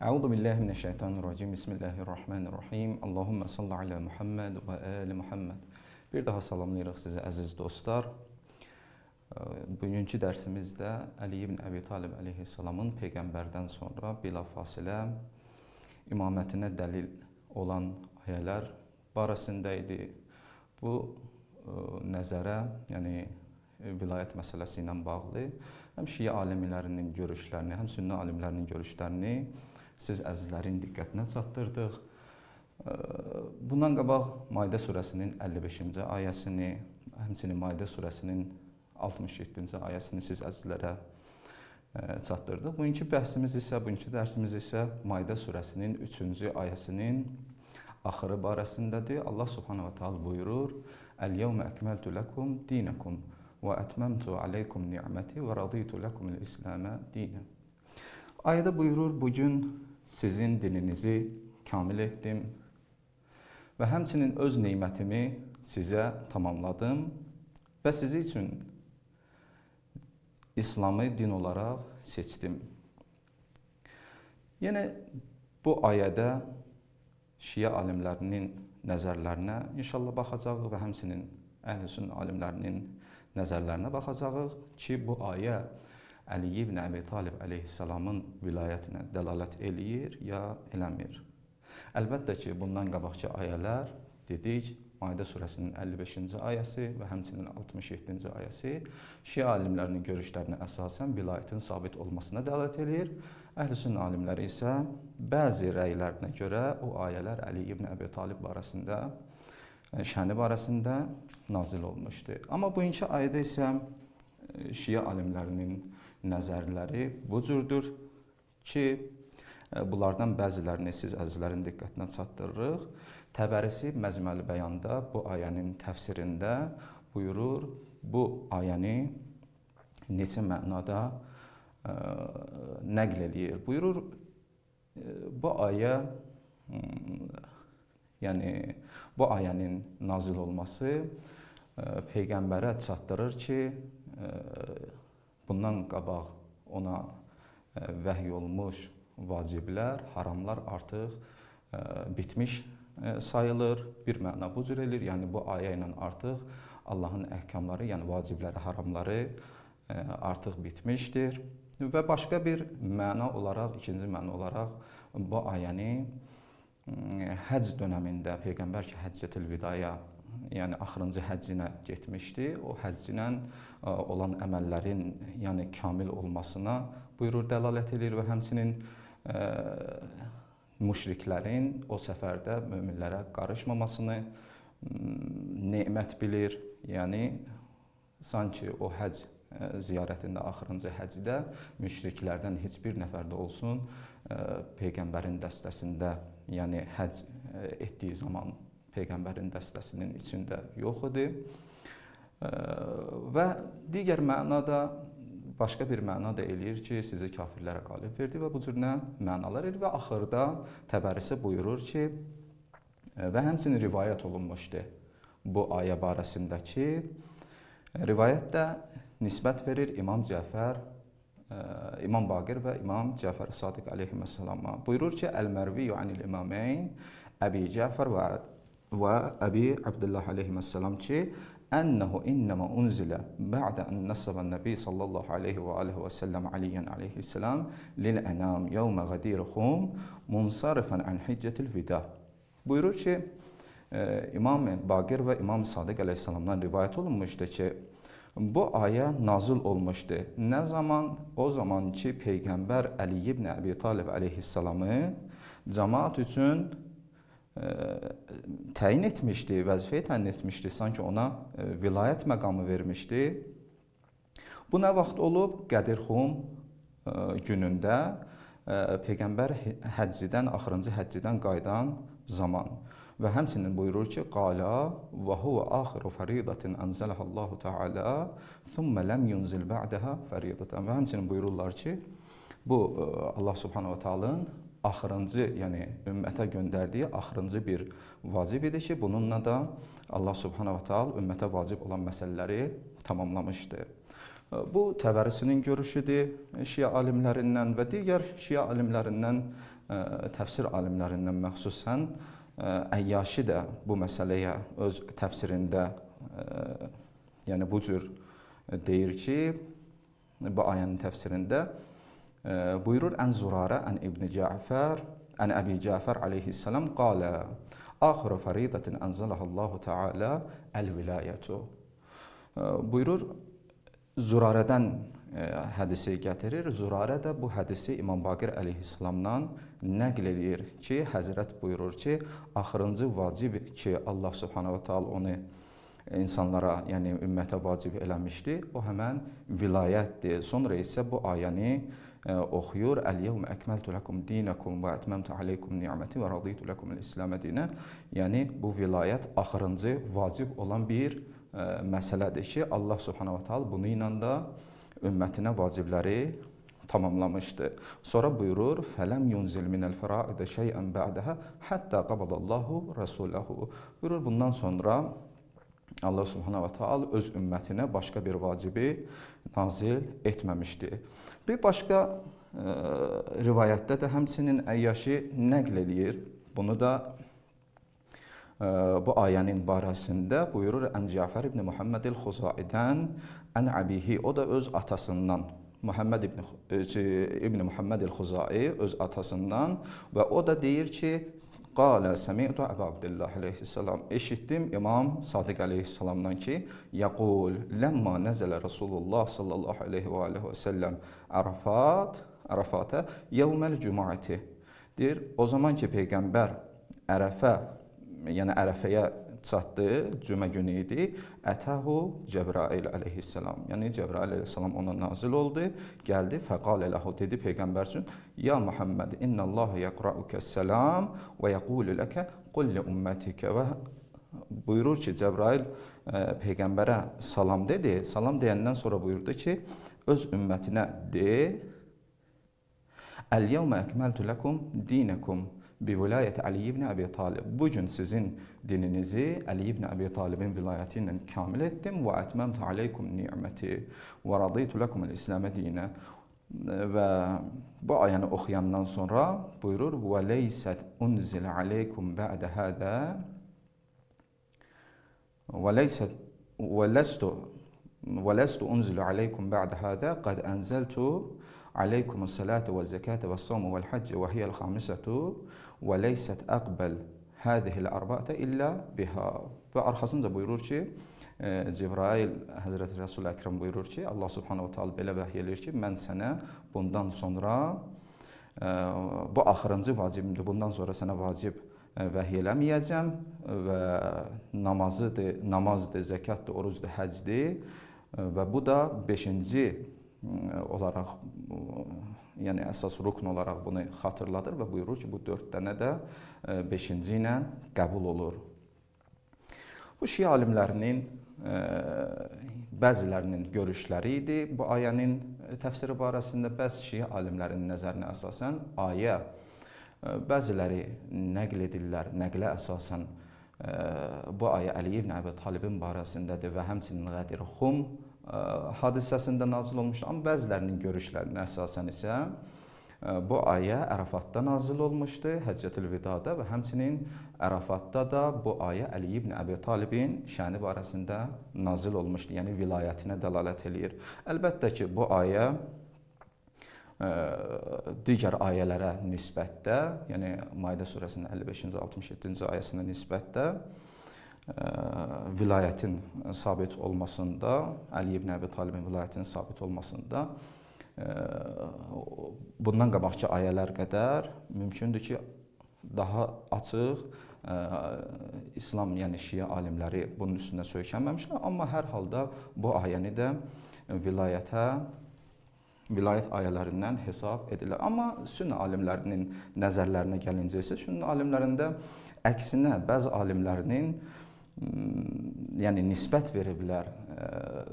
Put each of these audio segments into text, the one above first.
Euzu billahi mineşşeytanirracim. Bismillahirrahmanirrahim. Allahummə salli alə Muhammed və ali Muhammed. Bir daha salamlayırıq sizi əziz dostlar. Bugünkü dərsimizdə Əli ibn Əbi Talib əleyhissalamın peyğəmbərdən sonra bilafasilə imamətinə dəlil olan ayələr barəsində idi. Bu nəzərə, yəni vilayət məsələsi ilə bağlı həm şiə alimlərinin görüşlərini, həm sünnə alimlərinin görüşlərini siz əzizlərin diqqətinə çatdırdıq. Bundan qabaq Maidə surəsinin 55-ci ayəsini, həmçinin Maidə surəsinin 67-ci ayəsini siz əzizlərə çatdırdıq. Bugünkü bəhsimiz isə, bugünkü dərsimiz isə Maidə surəsinin 3-cü ayəsinin axırı barəsindədir. Allah subhanahu wa ta'ala buyurur: "Əl-yevmə əkməltu ləkum dinəkum və ətməmtu aleykum ni'məti və raditu ləkumul İslamə dinə." Ayədə buyurur, bugün sizin dininizi kamil etdim və həmçinin öz neymətimi sizə tamamladım və sizi üçün İslamı din olaraq seçdim. Yəni, bu ayədə şiə alimlərinin nəzərlərinə inşallah baxacağıq və həmçinin əhl-i alimlərinin nəzərlərinə baxacağıq ki, bu ayə Əli ibn Əbi Talib əleyhissalamın vilayətinə dəlalət eləyir, ya eləmir. Əlbəttə ki, bundan qabaqki ayələr dedik, Maidə surəsinin 55-ci ayəsi və həmçinin 67-ci ayəsi şiə alimlərinin görüşlərinə əsasən vilayətin sabit olmasına dəlalət eləyir. Əhl-i alimləri isə bəzi rəylərinə görə o ayələr Əli ibn Əbi Talib barəsində, şəni barəsində nazil olmuşdur. Amma bugünkü ayədə isə şiə alimlərinin nəzərləri bu cürdür ki, bunlardan bəzilərini siz əzizlərin diqqətinə çatdırırıq. Təbərisi Məcmuəl Bəyanda bu ayənin təfsirində buyurur, bu ayəni neçə mənada nəql eləyir. Buyurur, bu ayə, yəni bu ayənin nazil olması Peyğəmbərə çatdırır ki, bundan qabaq ona vəhy olmuş vaciblər, haramlar artıq bitmiş sayılır. Bir məna bu cür eləyir, yəni bu ayə ilə artıq Allahın əhkamları, yəni vacibləri, haramları artıq bitmişdir. Və başqa bir məna olaraq, ikinci məna olaraq bu ayəni həcc dönəmində Peyğəmbər ki, Həccətül Vidaya, yəni axırıncı həccinə getmişdi. O həccinə olan əməllərin, yəni kamil olmasına buyurur, dəlalət edir və həmçinin müşriklərin o səfərdə möminlərə qarışmamasını nemət bilir. Yəni, sanki o həcc ziyarətində, axırıncı həcdə müşriklərdən heç bir nəfərdə olsun Peyğəmbərin dəstəsində, yəni həcc etdiyi zaman Peyğəmbərin dəstəsinin içində yox idi. Və digər mənada, başqa bir məna da eləyir ki, sizi kafirlərə qalib verdi və bu cür mənalar edir və axırda Təbərisi buyurur ki, və həmçinin rivayət olunmuşdur bu ayə barəsində ki, rivayətdə nisbət verir İmam Cəfər, İmam Baqir və İmam Cəfər Sadiq əleyhissalama. Buyurur ki, Əl-Mərviyyu anil imameyn Əbi Cəfər və Əbi Abdullah əleyhissalam ki, أنه إنما أنزل بعد أن نصب النبي صلى الله عليه وآله وسلم عليا عليه السلام للأنام يوم غدير خوم منصرفا عن حجة الوداع. Buyurur ki, İmam Baqir və İmam Sadiq əleyhissalamdan rivayət olunmuşdur ki, bu ayə nazil olmuşdu. Nə zaman? O zaman ki, Peyğəmbər Əli ibn Əbi Talib əleyhissalamı cəmaat üçün təyin etmişdi, vəzifəyə təyin etmişdi, sanki ona vilayət məqamı vermişdi. Bu nə vaxt olub? Qədirxum günündə Peyğəmbər həccidən, axırıncı həccidən qayıdan zaman. Və həmçinin buyurur ki, Qala və huvə axiru fəridatin ənzələhəllahu Teala thumma ləm yunzil ba'daha fəridatan. Və həmçinin buyururlar ki, bu Allah subhanahu wa ta'ala'nın axırıncı, yəni ümmətə göndərdiyi axırıncı bir vacib idi ki, bununla da Allah subhanahu wa ta'ala ümmətə vacib olan məsələləri tamamlamışdı. Bu Təbərisinin görüşüdür Şia alimlərindən və digər Şia alimlərindən, təfsir alimlərindən məxsusən Əyyaşi də bu məsələyə öz təfsirində yəni bu cür deyir ki, bu ayənin təfsirində buyurur Ən Zurarə, Ən İbn Cəfər, Ən Əbi Cəfər aleyhissalam qalə Axiru fəridatin ənzələhəllahu Teala əl-vilayətu. Buyurur, Zurarədən hədisi gətirir. Zurarə də bu hədisi İmam Baqir əleyhissalamdan nəql edir ki, Həzrət buyurur ki, axırıncı vacib ki, Allah subhanahu wa ta'ala onu insanlara, yəni ümmətə vacib eləmişdi, o həmən vilayətdir. Sonra isə bu ayəni oxuyur. Əl-yevmə əkməltu ləkum dinəkum və ətməmtu aleykum ni'məti və raditu ləkum el-İslamə dinə. Yəni, bu vilayət axırıncı vacib olan bir məsələdir ki, Allah subhanahu wa ta'ala bunu ilə də ümmətinə vacibləri tamamlamışdı. Sonra buyurur, fələm yunzil minəl fəraidə şeyən bə'dəhə həttə qabadallahu rəsuləhu. Buyurur, bundan sonra Allah subhanahu wa ta'ala öz ümmətinə başqa bir vacibi nazil etməmişdi. Bir başqa rivayətdə də həmçinin Əyyaşi nəql edir. Bunu da bu ayənin barəsində buyurur Ən Cəfər ibn Muhammed el-Xuzaidən Ən Əbihi, o da öz atasından, İbn Muhammed el-Xuzai öz atasından və o da deyir ki, qalə səmi'tu Əbu Abdillah aleyhissalam, eşitdim İmam Sadiq aleyhissalamdan ki, yəqul, ləmmə nəzələ Rasulullah sallallahu aleyhi və aleyhi və səlləm Ərəfatə yevməl cüma'ati. Deyir, o zaman ki, Peyğəmbər Ərəfəyə çatdı, cümə günü idi, ətəhu Cəbrail əleyhissalam. Yəni, Cəbrail əleyhissalam ona nazil oldu, gəldi, fəqalə ləhu, dedi Peyğəmbər üçün, ya Muhammed, innəllaha yəqra'ukəs-səlam və yəqulu ləkə qulli ümmətikə. Və buyurur ki, Cəbrail Peyğəmbərə salam dedi, salam deyəndən sonra buyurdu ki, öz ümmətinə de, əl-yevmə əkməltu ləkum dinəkum bivilayət Əli ibn Əbi Talib. Bugün sizin dininizi Əli ibn Əbi Talibin vilayəti ilə kamil etdim və ətməmtu aleykum ni'məti və raditu ləkum el-İslamə dinə. Və bu ayəni oxuyandan sonra buyurur və leysət unzilə aleykum bə'də hədə və lestu unzilə aleykum bə'də hədə qəd ənzəltu عليكم الصلاة والزكاة والصوم والحج وهي الخامسة وليست أقبل هذه الأربعة إلا بها. Və arxasınca buyurur ki, Cebrail, Həzrəti Resul Əkrəm buyurur ki, Allah subhanahu wa ta'ala belə vəhiy edir ki, mən sənə bundan sonra, bu axırıncı vacibimdir, bundan sonra sənə vacib vəhiy eləməyəcəm və namazdır, zəkatdır, orucdur, həcdir və bu da 5-ci olaraq, yəni əsas rukn olaraq bunu xatırladır və buyurur ki, bu 4 dənə də 5-ci ilə qəbul olur. Bu Şia alimlərinin bəzilərinin görüşləri idi. Bu ayənin təfsiri barəsində bəzi Şia alimlərinin nəzərinə əsasən ayə bəziləri nəql edirlər, nəqlə əsasən bu ayə Əli ibn Əbi Talibin barəsindədir və həmçinin Qədir Xum hadisəsində nazil olmuşdur. Amma bəzilərinin görüşlərinə əsasən isə bu ayə Ərafatda nazil olmuşdur, Həccətül Vidada və həmçinin Ərafatda da bu ayə Əli ibn Əbi Talibin şəni barəsində nazil olmuşdur, yəni vilayətinə dəlalət eləyir. Əlbəttə ki, bu ayə digər ayələrə nisbətdə, yəni Maidə surəsinin 55-ci, 67-ci ayəsinə nisbətdə vilayətin sabit olmasında, Əli ibn Əbi Talibin vilayətinin sabit olmasında bundan qabaqki ayələr qədər mümkündür ki, daha açıq İslam, yəni Şia alimləri bunun üstündə söykənməmişlər, amma hər halda bu ayəni də vilayət ayələrindən hesab edilir. Amma sünnə alimlərinin nəzərlərinə gəlincə isə, sünnə alimlərində əksinə bəzi alimlərinin yəni nisbət veriblər,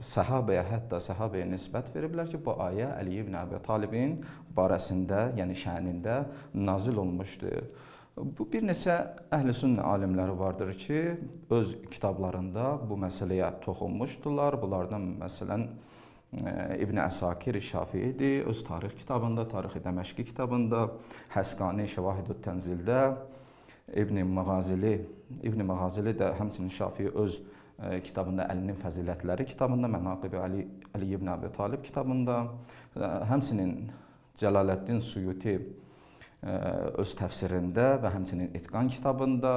səhabəyə, hətta səhabəyə nisbət veriblər ki, bu ayə Əli ibn Əbi Talibin barəsində, yəni şənində nazil olmuşdur. Bu bir neçə əhl-i sünnə alimləri vardır ki, öz kitablarında bu məsələyə toxunmuşdular. Bunlardan məsələn İbn Əsakir Şafiidir, öz tarix kitabında, Tarixi Dəməşqi kitabında, Həsqani Şəvahidut Tənzildə, İbn Məğazili də həmçinin Şafii öz kitabında Əlinin Fəzilətləri kitabında, Mənaqib Ali ibn Əbi Talib kitabında, həmçinin Cəlaləddin Suyuti öz təfsirində və həmçinin İtqan kitabında,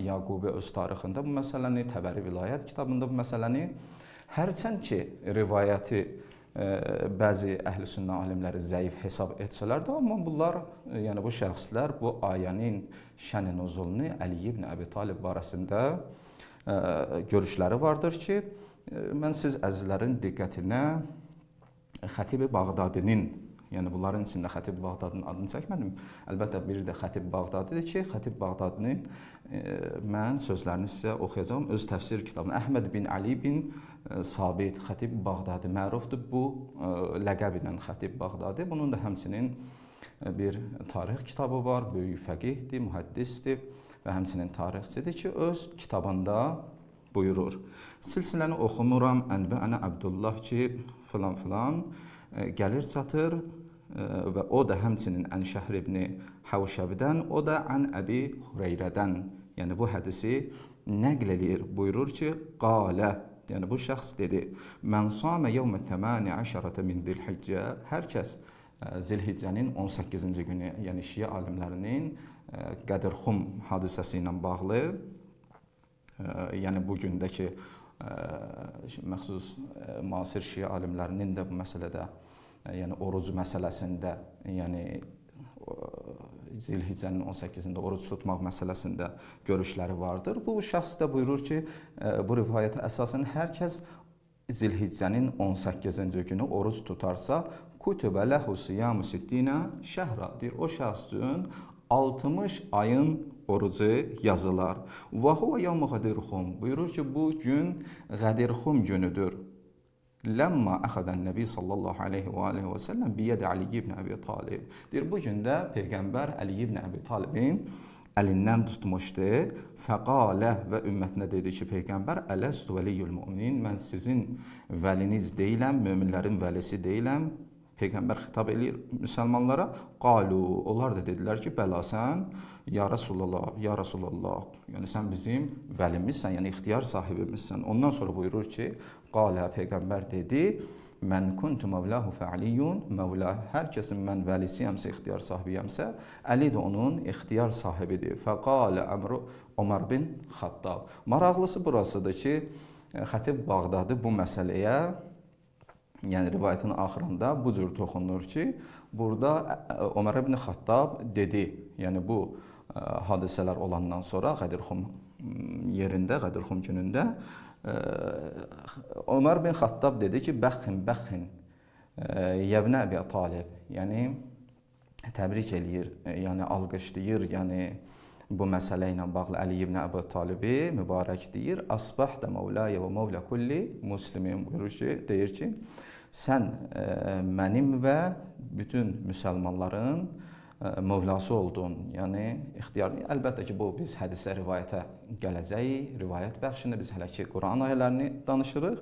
Yaqubi öz tarixində bu məsələni, Təbəri Vilayət kitabında bu məsələni, hərçənd ki, rivayəti bəzi əhl-i sünnə alimləri zəif hesab etsələr də, amma bunlar, yəni bu şəxslər bu ayənin şən-i nuzulunu Əli ibn Əbi Talib barəsində görüşləri vardır ki, mən siz əzizlərin diqqətinə Xətib-i Bağdadinin, yəni bunların içində Xətib Bağdadinin adını çəkmədim. Əlbəttə biri də Xətib Bağdadidir ki, Xətib Bağdadinin mən sözlərini sizə oxuyacağım. Öz təfsir kitabında Əhməd bin Ali bin Sabit Xətib Bağdadi mərufdur bu ləqəb ilə Xətib Bağdadi. Bunun da həmçinin bir tarix kitabı var, böyük fəqihdir, mühəddisdir və həmçinin tarixçidir ki, öz kitabında buyurur. Silsiləni oxumuram, Ənbəənə Əbdullah ki, filan gəlir çatır və o da həmçinin Ən Şəhr ibn Həvşəbdən, o da Ən Əbi Hüreyrədən, yəni bu hədisi nəql edir, buyurur ki, qalə, yəni bu şəxs dedi, mən samə yevmə 18 min Zilhiccə, hər kəs Zilhiccənin 18-ci günü, yəni Şiə alimlərinin Qədirxum hadisəsi ilə bağlı, yəni bu gündəki məxsus müasir Şiə alimlərinin də bu məsələdə, yəni oruc məsələsində, yəni Zilhiccənin 18-də oruc tutmaq məsələsində görüşləri vardır. Bu şəxs də buyurur ki, bu rivayətə əsasən hər kəs Zilhiccənin 18-ci günü oruc tutarsa, kutubə ləhu siyamu sittinə şəhra, deyir, o şəxs üçün 60 ayın orucu yazılar. Və huvə yevmü Qədirxum, buyurur ki, bu gün Qədirxum günüdür. Ləmmə əxədən Nəbi sallallahu aleyhi və səlləm biyədə Ali ibn Əbi Talib. Deyir, bu gün də Peyğəmbər Ali ibn Əbi Talibin əlindən tutmuşdu. Fəqalə və ümmətinə dedi ki, Peyğəmbər ələstu vəliyyül müminin, mən sizin vəliniz deyiləm, möminlərin vəlisi deyiləm. Peyğəmbər xitab edir müsəlmanlara. Qalu, onlar da dedilər ki, bəla sən, ya Rasulallah, ya Rasulallah, yəni sən bizim vəlimizsən, yəni ixtiyar sahibimizsən. Ondan sonra buyurur ki, qalə, Peyğəmbər dedi, mən kuntu məvləhu fəaliyyun, məvlə, hər kəsin mən vəlisiyəmsə, ixtiyar sahibiyəmsə, Əli də onun ixtiyar sahibidir. Fəqalə əmru Ömər bin Xattab. Maraqlısı burasıdır ki, Xətib Bağdadi bu məsələyə, yəni rivayətin axırında bu cür toxunur ki, burada Ömər ibn Xattab dedi, yəni bu hadisələr olandan sonra Qədirxum yerində, Qədirxum günündə Ömər bin Xattab dedi ki, bəxin, yəbnə Əbi Talib, yəni təbrik eləyir, yəni alqışlayır, yəni bu məsələ ilə bağlı Əli ibn Əbi Talibi mübarək deyir, asbahdə mevləyə və mevlə kulli muslimin, buyurur ki, deyir ki, sən mənim və bütün müsəlmanların mövlası oldun, yəni ixtiyar. Əlbəttə ki, bu biz hədisə rivayətə gələcəyik, rivayət bəxşində biz hələ ki Quran ayələrini danışırıq.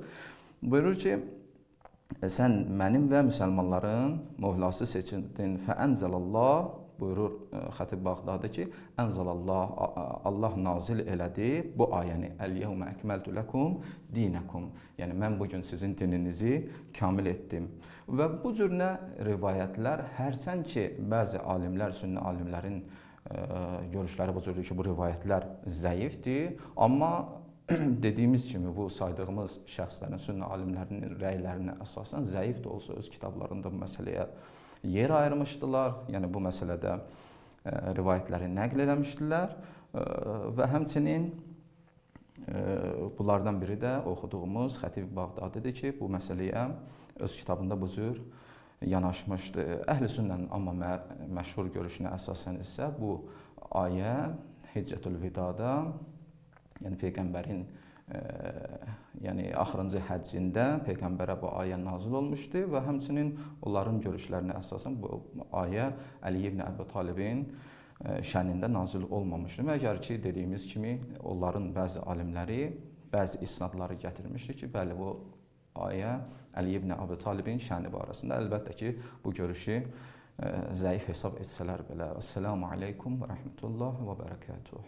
Buyurur ki, sən mənim və müsəlmanların mövlası seçildin. Fəənzəlallah, buyurur Xətib Bağdadi ki, ənzəlallah, Allah nazil elədi bu ayəni. Əl-yevmə əkməltu ləkum dinəkum. Yəni, mən bugün sizin dininizi kamil etdim. Və bu cürünə rivayətlər, hərçənd ki, bəzi alimlər, sünni alimlərin görüşləri bu cürdür ki, bu rivayətlər zəifdir. Amma dediyimiz kimi, bu saydığımız şəxslərin, sünni alimlərinin rəylərinə əsasən zəif də olsa öz kitablarında bu məsələyə yer ayırmışdılar, yəni bu məsələdə rivayətləri nəql eləmişdilər və həmçinin bunlardan biri də oxuduğumuz Xətib Bağdadidir ki, bu məsələyə öz kitabında bu cür yanaşmışdı. Əhl-i sünnənin amma məşhur görüşünə əsasən isə bu ayə Hiccətül Vidada, yəni Peyğəmbərin yəni axırıncı həccində Peyğəmbərə bu ayə nazil olmuşdu və həmçinin onların görüşlərinə əsasən bu ayə Əli ibn Əbi Talibin şənində nazil olmamışdı. Məgər ki, dediyimiz kimi, onların bəzi alimləri, bəzi isnadları gətirmişdi ki, bəli, bu ayə Əli ibn Əbi Talibin şəni barəsində. Əlbəttə ki, bu görüşü zəif hesab etsələr belə. Əssəlamu aleykum və rəhmətullah və bərəkətuh.